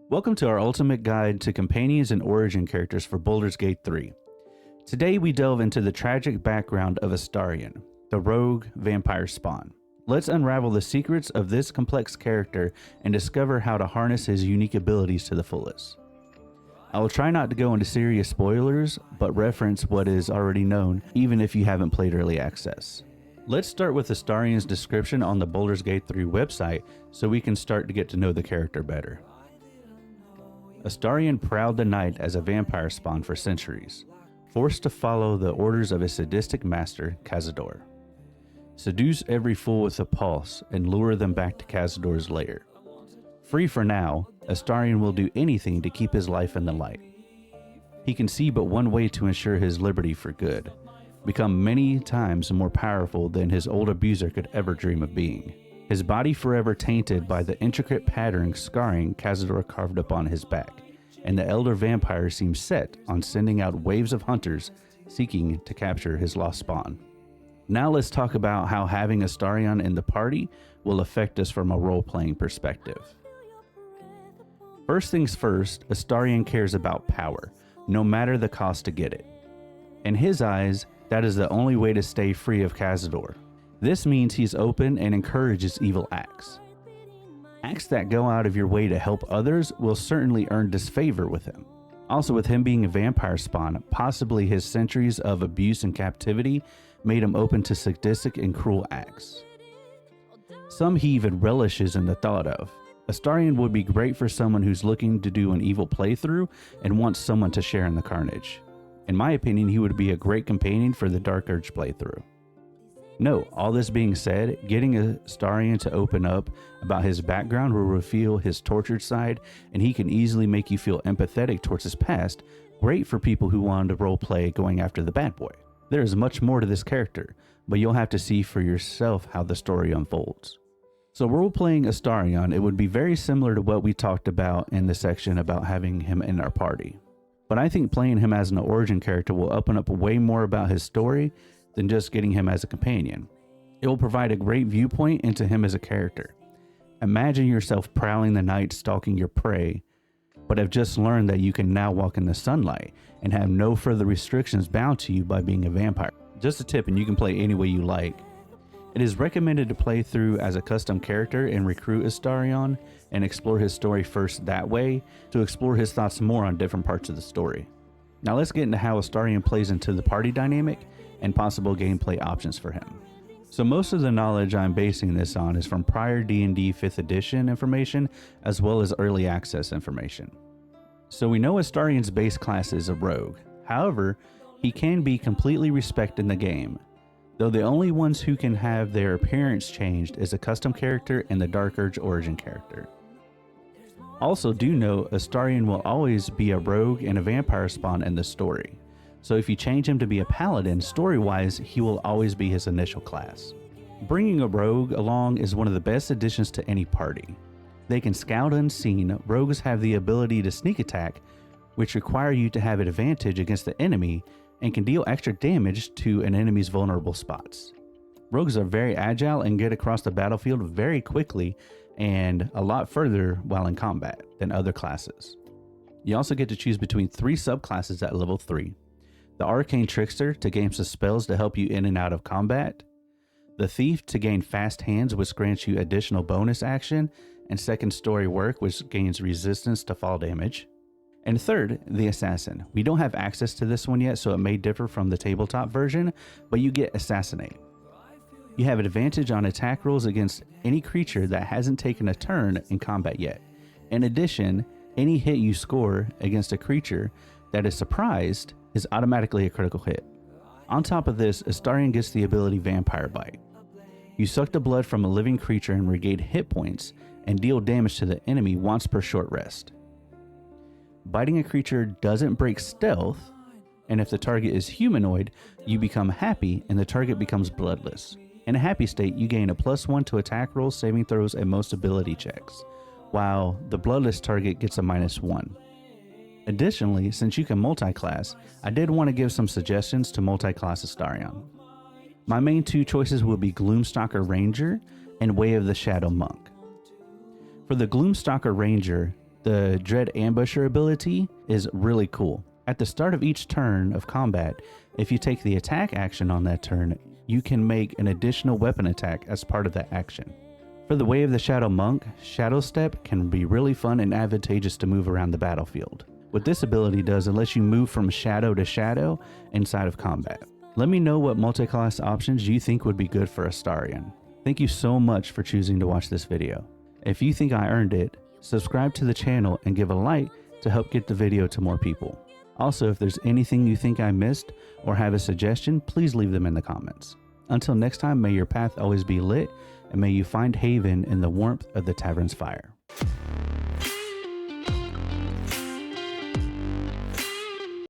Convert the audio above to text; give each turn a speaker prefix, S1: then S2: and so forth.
S1: Welcome to our ultimate guide to companions and origin characters for Baldur's Gate 3. Today we delve into the tragic background of Astarion, the rogue vampire spawn. Let's unravel the secrets of this complex character and discover how to harness his unique abilities to the fullest. I will try not to go into serious spoilers, but reference what is already known, even if you haven't played early access. Let's start with Astarion's description on the Baldur's Gate 3 website so we can start to get to know the character better. Astarion prowled the night as a vampire spawn for centuries, forced to follow the orders of his sadistic master, Cazador. Seduce every fool with a pulse and lure them back to Cazador's lair. Free for now, Astarion will do anything to keep his life in the light. He can see but one way to ensure his liberty for good, become many times more powerful than his old abuser could ever dream of being. His body forever tainted by the intricate pattern scarring Cazador carved upon his back, and the elder vampire seems set on sending out waves of hunters seeking to capture his lost spawn. Now let's talk about how having Astarion in the party will affect us from a role-playing perspective. First things first, Astarion cares about power, no matter the cost to get it. In his eyes, that is the only way to stay free of Cazador. This means he's open and encourages evil acts. Acts that go out of your way to help others will certainly earn disfavor with him. Also, with him being a vampire spawn, possibly his centuries of abuse and captivity made him open to sadistic and cruel acts. Some he even relishes in the thought of. Astarion would be great for someone who's looking to do an evil playthrough and wants someone to share in the carnage. In my opinion, he would be a great companion for the Dark Urge playthrough. No, all this being said, getting Astarion to open up about his background will reveal his tortured side, and he can easily make you feel empathetic towards his past, great for people who want to roleplay going after the bad boy. There is much more to this character, but you'll have to see for yourself how the story unfolds. So role-playing Astarion, it would be very similar to what we talked about in the section about having him in our party. But I think playing him as an origin character will open up way more about his story than just getting him as a companion. It will provide a great viewpoint into him as a character. Imagine yourself prowling the night stalking your prey, but have just learned that you can now walk in the sunlight and have no further restrictions bound to you by being a vampire. Just a tip, and you can play any way you like. It is recommended to play through as a custom character and recruit Astarion and explore his story first that way to explore his thoughts more on different parts of the story. Now let's get into how Astarion plays into the party dynamic and possible gameplay options for him. So most of the knowledge I'm basing this on is from prior D&D 5th edition information as well as early access information. So we know Astarion's base class is a rogue. However, he can be completely respected in the game, though the only ones who can have their appearance changed is a custom character and the Dark Urge origin character. Also do note Astarion will always be a rogue and a vampire spawn in the story. So if you change him to be a paladin, story-wise, he will always be his initial class. Bringing a rogue along is one of the best additions to any party. They can scout unseen. Rogues have the ability to sneak attack, which require you to have an advantage against the enemy and can deal extra damage to an enemy's vulnerable spots. Rogues are very agile and get across the battlefield very quickly and a lot further while in combat than other classes. You also get to choose between 3 subclasses at level 3. The Arcane Trickster to gain some spells to help you in and out of combat, the Thief to gain fast hands which grants you additional bonus action and second story work which gains resistance to fall damage, and third, the Assassin. We don't have access to this one yet, so it may differ from the tabletop version, but you get Assassinate. You have an advantage on attack rolls against any creature that hasn't taken a turn in combat yet. In addition, any hit you score against a creature that is surprised is automatically a critical hit. On top of this, Astarion gets the ability Vampire Bite. You suck the blood from a living creature and regain hit points and deal damage to the enemy once per short rest. Biting a creature doesn't break stealth, and if the target is humanoid, you become happy and the target becomes bloodless. In a happy state, you gain a +1 to attack rolls, saving throws, and most ability checks, while the bloodless target gets a -1. Additionally, since you can multi-class, I did want to give some suggestions to multi-class Astarion. My main 2 choices will be Gloomstalker Ranger and Way of the Shadow Monk. For the Gloomstalker Ranger, The Dread Ambusher ability is really cool. At the start of each turn of combat, if you take the attack action on that turn, you can make an additional weapon attack as part of that action. For the Way of the Shadow Monk, Shadow Step can be really fun and advantageous to move around the battlefield. What this ability does, it lets you move from shadow to shadow inside of combat. Let me know what multi-class options you think would be good for Astarion. Thank you so much for choosing to watch this video. If you think I earned it, subscribe to the channel and give a like to help get the video to more people. Also, if there's anything you think I missed or have a suggestion, please leave them in the comments. Until next time, may your path always be lit, and may you find haven in the warmth of the tavern's fire.